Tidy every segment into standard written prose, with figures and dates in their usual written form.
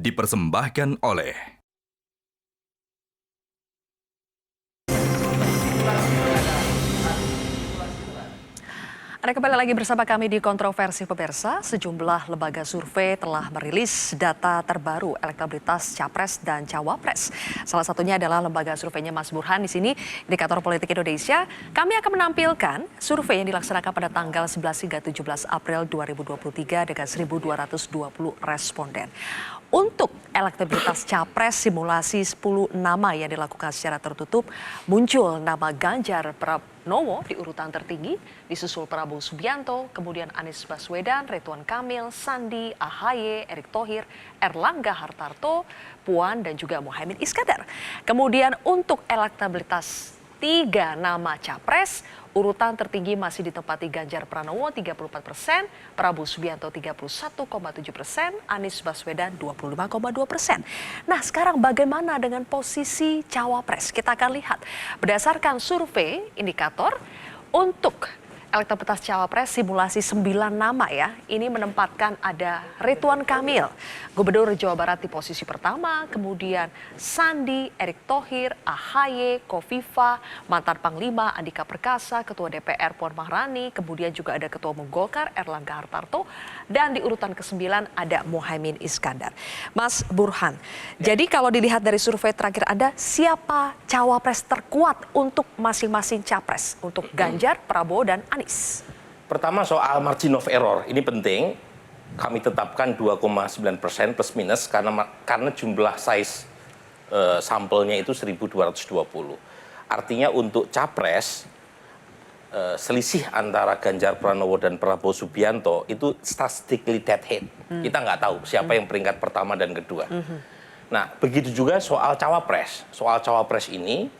dipersembahkan oleh Anda kembali lagi bersama kami di Kontroversi Pemirsa. Sejumlah lembaga survei telah merilis data terbaru elektabilitas Capres dan Cawapres. Salah satunya adalah lembaga surveinya Mas Burhan di sini, Indikator Politik Indonesia. Kami akan menampilkan survei yang dilaksanakan pada tanggal 11 hingga 17 April 2023 dengan 1.220 responden. Untuk elektabilitas Capres, simulasi 10 nama yang dilakukan secara tertutup, muncul nama Ganjar Pranowo di urutan tertinggi, disusul Prabowo Subianto, kemudian Anies Baswedan, Ridwan Kamil, Sandi, AHY, Erick Thohir, Erlangga Hartarto, Puan, dan juga Muhaimin Iskandar. Kemudian untuk elektabilitas 3 nama Capres, urutan tertinggi masih ditempati Ganjar Pranowo 34%, Prabowo Subianto 31,7%, Anies Baswedan 25,2%. Nah, sekarang bagaimana dengan posisi Cawapres? Kita akan lihat berdasarkan survei indikator untuk elektabilitas Cawapres simulasi 9 nama ya. Ini menempatkan ada Ridwan Kamil, Gubernur Jawa Barat di posisi pertama, kemudian Sandi, Erick Thohir, AHY, Kofifa, mantan Panglima Andika Perkasa, Ketua DPR Puan Maharani, kemudian juga ada Ketua Umum Golkar Erlangga Hartarto, dan di urutan ke-9 ada Muhaimin Iskandar. Mas Burhan, jadi kalau dilihat dari survei terakhir Anda, siapa Cawapres terkuat untuk masing-masing Capres? Untuk Ganjar, Prabowo, dan Anies? Pertama soal margin of error, ini penting. Kami tetapkan 2,9% plus minus karena jumlah size sampelnya itu 1.220. Artinya untuk Capres, selisih antara Ganjar Pranowo dan Prabowo Subianto itu statistically dead head. Kita nggak tahu siapa yang peringkat pertama dan kedua. Nah, begitu juga soal Cawapres. Soal Cawapres ini,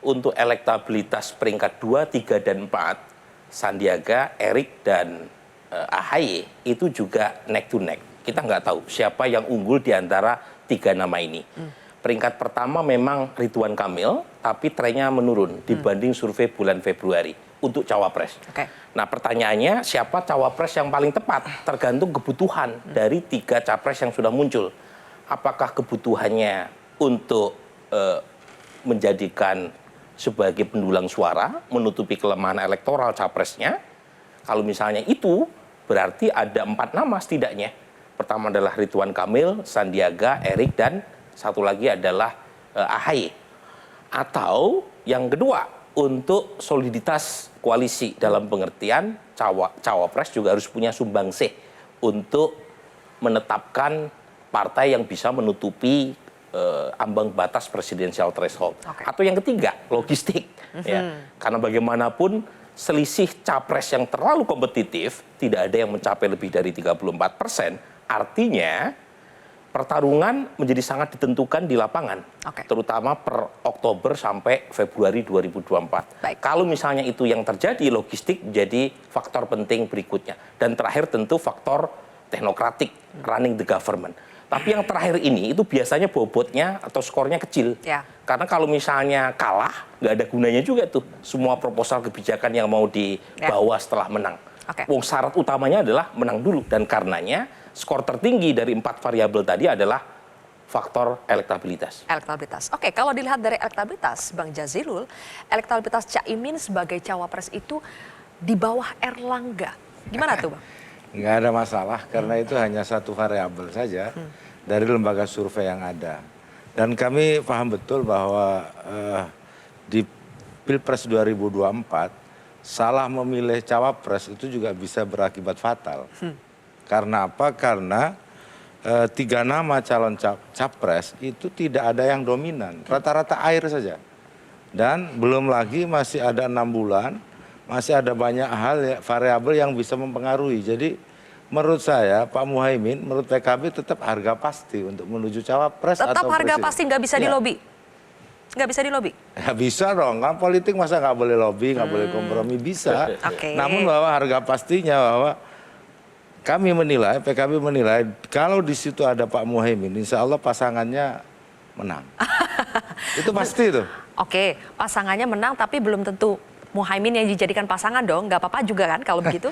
untuk elektabilitas peringkat 2, 3, dan 4, Sandiaga, Erick, dan AHY itu juga neck to neck. Kita nggak tahu siapa yang unggul di antara 3 nama ini. Peringkat pertama memang Ridwan Kamil, tapi trennya menurun dibanding survei bulan Februari untuk Cawapres. Nah, pertanyaannya siapa Cawapres yang paling tepat? Tergantung kebutuhan dari 3 Capres yang sudah muncul. Apakah kebutuhannya untuk menjadikan sebagai pendulang suara, menutupi kelemahan elektoral Capresnya? Kalau misalnya itu, berarti ada 4 nama setidaknya. Pertama adalah Ridwan Kamil, Sandiaga, Erick, dan satu lagi adalah AHY. Atau yang kedua, untuk soliditas koalisi dalam pengertian Cawapres juga harus punya sumbangsih untuk menetapkan partai yang bisa menutupi ambang batas presidensial threshold. Atau yang ketiga, logistik. Ya. Karena bagaimanapun selisih Capres yang terlalu kompetitif, tidak ada yang mencapai lebih dari 34%, artinya pertarungan menjadi sangat ditentukan di lapangan, terutama per Oktober sampai Februari 2024. Kalau misalnya itu yang terjadi, logistik menjadi faktor penting berikutnya. Dan terakhir tentu faktor teknokratik, running the government. Tapi yang terakhir ini itu biasanya bobotnya atau skornya kecil. Karena kalau misalnya kalah, nggak ada gunanya juga tuh semua proposal kebijakan yang mau dibawa setelah menang. Wong syarat utamanya adalah menang dulu. Dan karenanya skor tertinggi dari 4 variabel tadi adalah faktor elektabilitas. Oke, kalau dilihat dari elektabilitas, Bang Jazilul, elektabilitas Caimin sebagai Cawapres itu di bawah Erlangga. Gimana tuh, Bang? Nggak ada masalah, karena itu hanya satu variabel saja dari lembaga survei yang ada. Dan kami paham betul bahwa di Pilpres 2024, salah memilih Cawapres itu juga bisa berakibat fatal. Karena apa? Karena 3 nama calon Capres itu tidak ada yang dominan, rata-rata air saja. Dan belum lagi masih ada 6 bulan, masih ada banyak hal variabel yang bisa mempengaruhi. Jadi menurut saya Pak Muhaimin, menurut PKB tetap harga pasti untuk menuju Cawapres atau presiden. Tetap harga pasti, nggak bisa dilobi? Nggak bisa dilobi? Ya bisa dong, kan politik masa nggak boleh lobby, nggak boleh kompromi, bisa. Namun bahwa harga pastinya bahwa kami menilai, PKB menilai, kalau di situ ada Pak Muhaimin, insya Allah pasangannya menang. Itu pasti tuh. Oke, pasangannya menang tapi belum tentu Muhaimin yang dijadikan pasangan dong, nggak apa-apa juga kan kalau begitu?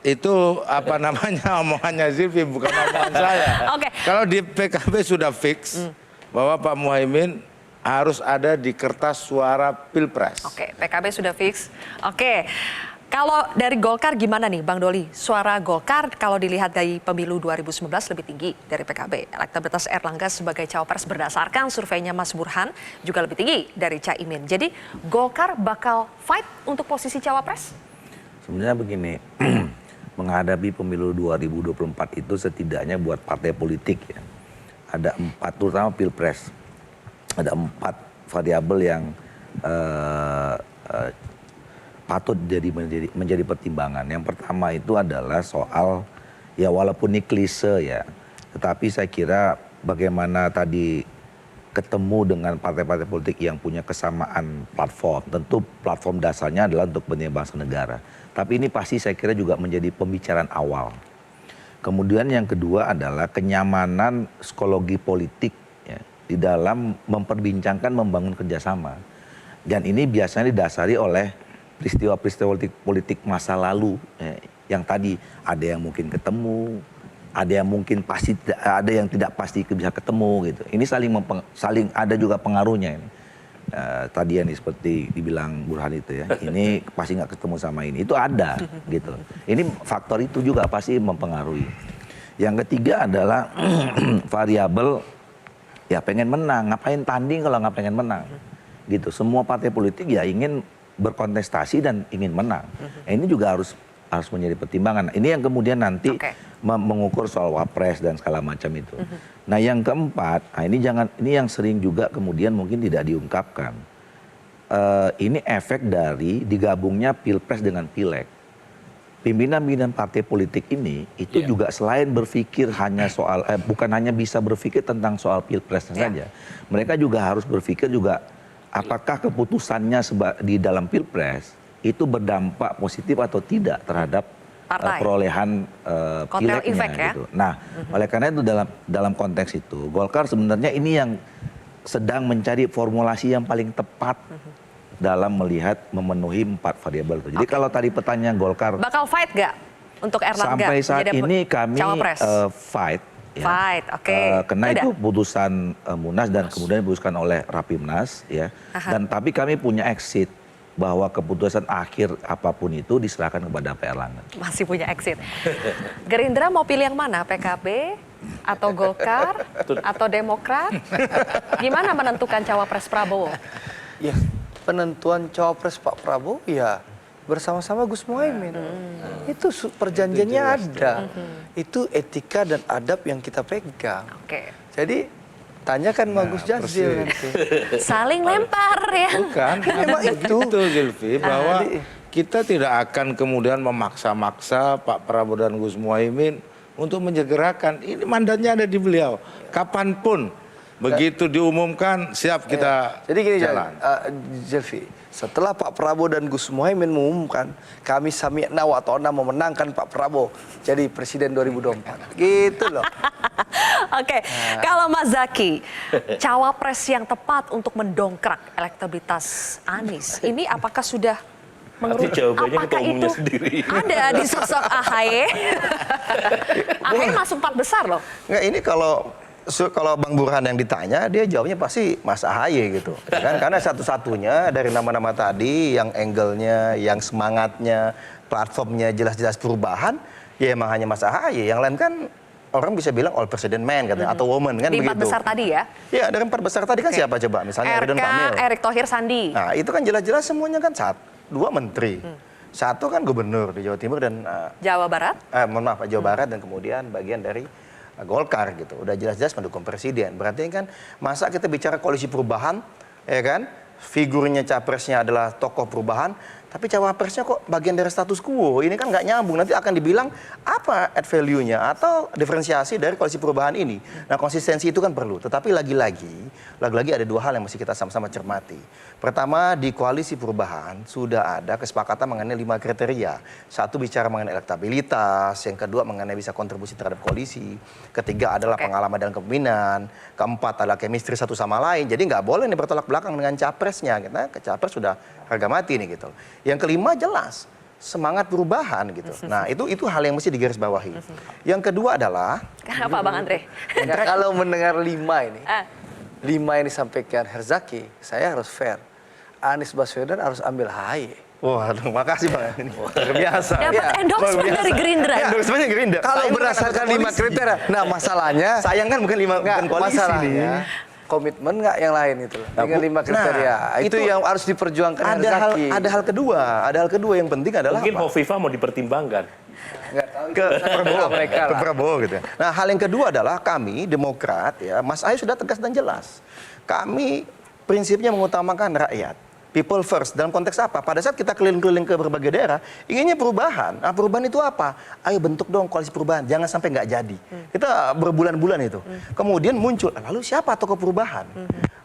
Itu apa namanya omongannya Zilfi, bukan omongan saya. Oke. Kalau di PKB sudah fix bahwa Pak Muhaimin harus ada di kertas suara Pilpres. Oke, PKB sudah fix. Oke. Kalau dari Golkar gimana nih Bang Doli? Suara Golkar kalau dilihat dari pemilu 2019 lebih tinggi dari PKB. Elektabilitas Erlangga sebagai cawapres berdasarkan surveinya Mas Burhan juga lebih tinggi dari Caimin. Jadi Golkar bakal fight untuk posisi cawapres? Sebenarnya begini, menghadapi pemilu 2024 itu setidaknya buat partai politik ya. Ada 4, terutama Pilpres. Ada 4 variabel yang patut menjadi pertimbangan. Yang pertama itu adalah soal, ya walaupun ini klise ya, tetapi saya kira bagaimana tadi ketemu dengan partai-partai politik yang punya kesamaan platform. Tentu platform dasarnya adalah untuk kepentingan bangsa negara. Tapi ini pasti saya kira juga menjadi pembicaraan awal. Kemudian yang kedua adalah kenyamanan psikologi politik ya, di dalam memperbincangkan membangun kerjasama. Dan ini biasanya didasari oleh peristiwa-peristiwa politik masa lalu ya, yang tadi ada yang mungkin ketemu, ada yang mungkin pasti, ada yang tidak pasti bisa ketemu gitu. Ini saling ada juga pengaruhnya ini. Tadi yang seperti dibilang Burhan itu ya, ini pasti nggak ketemu sama ini, itu ada gitu. Ini faktor itu juga pasti mempengaruhi. Yang ketiga adalah variabel ya pengen menang, ngapain tanding kalau nggak pengen menang gitu. Semua partai politik ya ingin berkontestasi dan ingin menang. Ini juga harus menjadi pertimbangan. Ini yang kemudian nanti mengukur soal wapres dan segala macam itu. Nah yang keempat, ini yang sering juga kemudian mungkin tidak diungkapkan. Ini efek dari digabungnya Pilpres dengan Pileg. Pimpinan-pimpinan partai politik ini itu juga selain berpikir hanya soal, bukan hanya bisa berpikir tentang soal Pilpresnya saja. Mereka juga harus berpikir juga apakah keputusannya di dalam Pilpres itu berdampak positif atau tidak terhadap perolehan pilegnya gitu. Nah, oleh karena itu dalam konteks itu Golkar sebenarnya ini yang sedang mencari formulasi yang paling tepat dalam melihat memenuhi 4 variabel itu. Jadi kalau tadi pertanyaan Golkar bakal fight gak untuk Erlangga? Sampai saat ini kami fight. Ya. Fight, karena itu putusan Munas dan kemudian diputuskan oleh Rapimnas ya. Dan tapi kami punya exit bahwa keputusan akhir apapun itu diserahkan kepada Pak Erlangga. Masih punya exit. Gerindra mau pilih yang mana? PKB atau Golkar atau Demokrat? Gimana menentukan cawapres Prabowo? Ya, penentuan cawapres Pak Prabowo ya bersama-sama Gus Muhaimin. Itu perjanjiannya ada. Itu etika dan adab yang kita pegang. Jadi tanyakan sama Gus Jazil nanti. Saling lempar ya. Bukan, memang itu Zilfi, bahwa kita tidak akan kemudian memaksa-maksa Pak Prabowo dan Gus Muhaimin untuk menyegerakan. Ini mandatnya ada di beliau. Kapanpun begitu diumumkan siap kita jadi gini jalan. Zilfi, setelah Pak Prabowo dan Gus Muhaimin mengumumkan, kami sami'na wa ta'na memenangkan Pak Prabowo jadi presiden 2024. Gitu loh. Kalau Mas Zaky, cawapres yang tepat untuk mendongkrak elektabilitas Anies, ini apakah sudah menurut jawabannya apakah ketua umumnya itu sendiri. ada di sosok AHY? AHY masuk 4 besar loh. Nggak, ini kalau Bang Burhan yang ditanya, dia jawabnya pasti Mas AHY gitu. Kan? Karena satu-satunya dari nama-nama tadi yang angle-nya, yang semangatnya, platformnya jelas-jelas perubahan, ya emang hanya Mas AHY. Yang lain kan orang bisa bilang all president man katanya, atau woman kan Di 4 begitu. besar tadi ya? Ya, dari 4 besar tadi kan siapa coba? Misalnya Ridwan Kamil. Erick Thohir, Sandi. Nah, itu kan jelas-jelas semuanya kan 2 menteri. 1 kan gubernur di Jawa Timur dan Jawa Barat. mohon maaf, Jawa Barat, dan kemudian bagian dari Golkar gitu. Udah jelas-jelas mendukung presiden. Berarti kan masa kita bicara koalisi perubahan, ya kan? Figurnya capresnya adalah tokoh perubahan, tapi cawapresnya kok bagian dari status quo. Ini kan nggak nyambung. Nanti akan dibilang apa add value-nya atau diferensiasi dari koalisi perubahan ini. Nah, konsistensi itu kan perlu. Tetapi lagi-lagi ada 2 hal yang mesti kita sama-sama cermati. Pertama, di koalisi perubahan sudah ada kesepakatan mengenai 5 kriteria. 1 bicara mengenai elektabilitas, yang kedua mengenai bisa kontribusi terhadap koalisi, ketiga adalah pengalaman dalam kepemimpinan, keempat adalah chemistry satu sama lain. Jadi nggak boleh nih bertolak belakang dengan capresnya. Karena capres sudah harga mati nih gitu. Yang kelima jelas, semangat perubahan gitu. Nah, itu hal yang mesti digarisbawahi. Yang kedua adalah Kenapa Bang Andre? Ya, kalau mendengar 5 ini, 5 yang disampaikan Herzaki, saya harus fair. Anies Baswedan harus ambil AHY. waduh, makasih Bang. Ini luar biasa. Dapat endorsement dari Gerindra. Endorsementnya Gerindra. Kalau Saya berdasarkan bukan 5 kriteria, nah masalahnya sayang kan bukan koalisi masalahnya nih. komitmen nggak yang lain itu loh. Nah, Dengan 5 kriteria. Itu itu yang harus diperjuangkan Herzaki. Ada hal kedua yang penting adalah Mungkin apa? Hovifah mau dipertimbangkan. Nggak tahu ke Prabowo, mereka ke lah. Prabowo gitu ya. Nah, hal yang kedua adalah kami Demokrat ya, Mas Ahy sudah tegas dan jelas. Kami prinsipnya mengutamakan rakyat. People first. Dalam konteks apa? Pada saat kita keliling-keliling ke berbagai daerah, inginnya perubahan. Nah, perubahan itu apa? Ayo bentuk dong koalisi perubahan. Jangan sampai nggak jadi. Kita berbulan-bulan itu. Kemudian muncul, lalu siapa tokoh perubahan?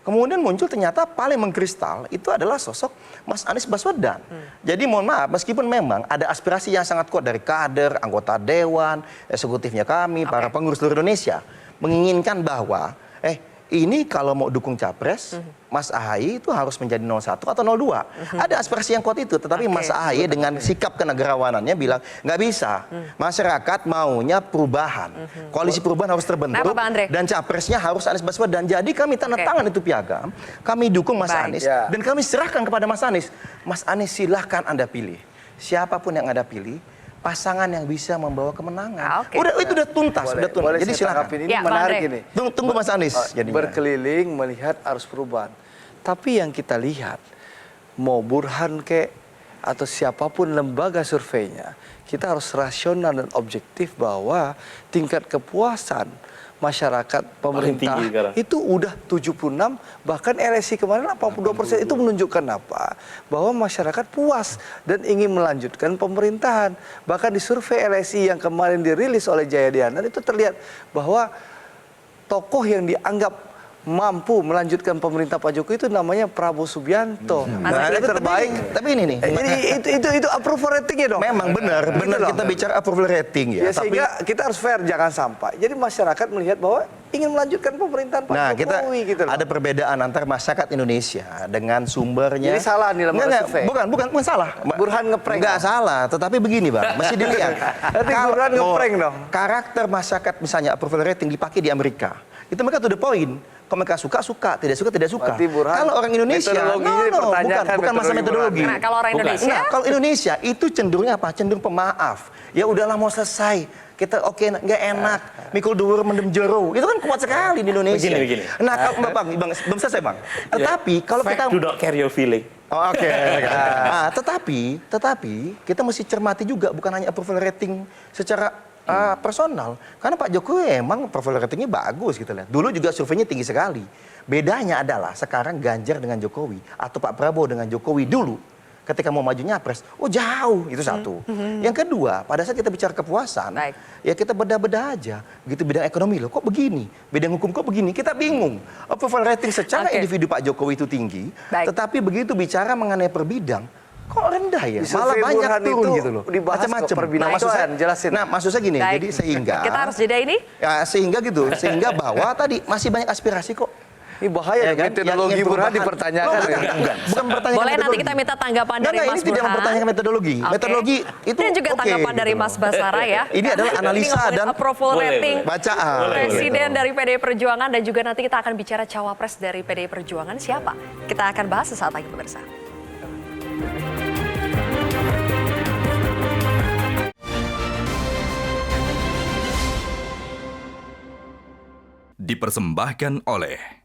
Kemudian muncul ternyata paling mengkristal itu adalah sosok Mas Anies Baswedan. Jadi mohon maaf, meskipun memang ada aspirasi yang sangat kuat dari kader, anggota dewan, eksekutifnya kami, para pengurus seluruh Indonesia, menginginkan bahwa ini kalau mau dukung capres, Mas Ahy itu harus menjadi 01 atau 02. Ada aspirasi yang kuat itu, tetapi Mas Ahy dengan sikap kenegarawanannya bilang nggak bisa. Masyarakat maunya perubahan. Koalisi perubahan harus terbentuk Kenapa, Bang Andre? dan capresnya harus Anies Baswedan. Jadi kami tanda tangan itu piagam, kami dukung Mas Baik. Anies Ya. dan kami serahkan kepada Mas Anies. Mas Anies silahkan Anda pilih. Siapapun yang Anda pilih, pasangan yang bisa membawa kemenangan. Itu udah tuntas, udah tuntas. Boleh Jadi saya silakan. tanggapin ini Ya, Bang menarik Andre. ini. Tunggu Mas Anies jadinya. Berkeliling melihat arus perubahan. Tapi yang kita lihat, mau Burhan atau siapapun lembaga surveinya, kita harus rasional dan objektif bahwa tingkat kepuasan masyarakat pemerintah tinggi sekarang. itu udah 76, bahkan LSI kemarin 82%. Itu menunjukkan apa? Bahwa masyarakat puas dan ingin melanjutkan pemerintahan. Bahkan di survei LSI yang kemarin dirilis oleh Jayadi Hanan itu terlihat bahwa tokoh yang dianggap mampu melanjutkan pemerintah Pak Jokowi itu namanya Prabowo Subianto. Nah, Yang terbaik. Tapi ini nih. Jadi itu approval ratingnya dong. Memang benar Gitu kita loh. bicara approval rating ya. Ya, sehingga kita harus fair, jangan sampai. Jadi masyarakat melihat bahwa ingin melanjutkan pemerintahan Pak Nah, Jokowi gitu loh. ada perbedaan antara masyarakat Indonesia dengan sumbernya. Jadi salah nih lembaga Nggak, survei. bukan salah. Burhan ngeprank. Enggak salah, tetapi begini Bang, mesti dilihat. Nanti Burhan ngeprank dong. Karakter masyarakat misalnya approval rating dipakai di Amerika. Itu mereka to the point. Kalau mereka suka, tidak suka, tidak suka. Berarti Burhan, Kalau orang Indonesia, metodologinya dipertanyakan, bukan masalah metodologi. Nah, kalau orang Indonesia, Nah, kalau Indonesia itu cenderungnya apa? Cenderung pemaaf. Ya udahlah mau selesai. Kita nggak enak. Mikul dhuwur mendem jero. Itu kan kuat sekali di Indonesia. Begini. Nah, kalau Bang, belum selesai Bang. Tetapi kalau Fact kita do not carry your feeling. Oh, oke. Nah, tetapi kita mesti cermati juga bukan hanya approval rating secara personal. Karena Pak Jokowi emang approval ratingnya bagus gitu lihat. Dulu juga surveinya tinggi sekali. Bedanya adalah sekarang Ganjar dengan Jokowi atau Pak Prabowo dengan Jokowi dulu ketika mau maju nyapres, jauh, itu satu. Yang kedua, pada saat kita bicara kepuasan, Baik. ya kita beda-beda aja. Begitu bidang ekonomi loh, kok begini? Bidang hukum kok begini? Kita bingung. Approval rating secara Oke. individu Pak Jokowi itu tinggi, Baik. tetapi begitu bicara mengenai per bidang, kok rendah ya? Di Malah survei banyak Burhan turun itu gitu loh. dibahas kok Macam-macam. per bidang. maksud saya, Itu, jelasin. maksud saya gini, Baik. jadi sehingga kita harus jeda ini. ya, sehingga bahwa tadi masih banyak aspirasi kok. Ini bahaya Ya kan? metodologi Yang Burhan perubahan. dipertanyakan. Bukan mempertanyakan Boleh nanti metodologi. kita minta tanggapan dari Enggak, Mas ini tidak Burhan. mempertanyakan metodologi. Oke. Metodologi itu Dan juga oke, tanggapan dari gitu Mas loh. Basara ya. Ini adalah analisa ngomongin dan approval Boleh, rating bacaan. Presiden dari PDI Perjuangan dan juga nanti kita akan bicara cawapres dari PDI Perjuangan siapa. Kita akan bahas sesaat lagi pemirsa. Dipersembahkan oleh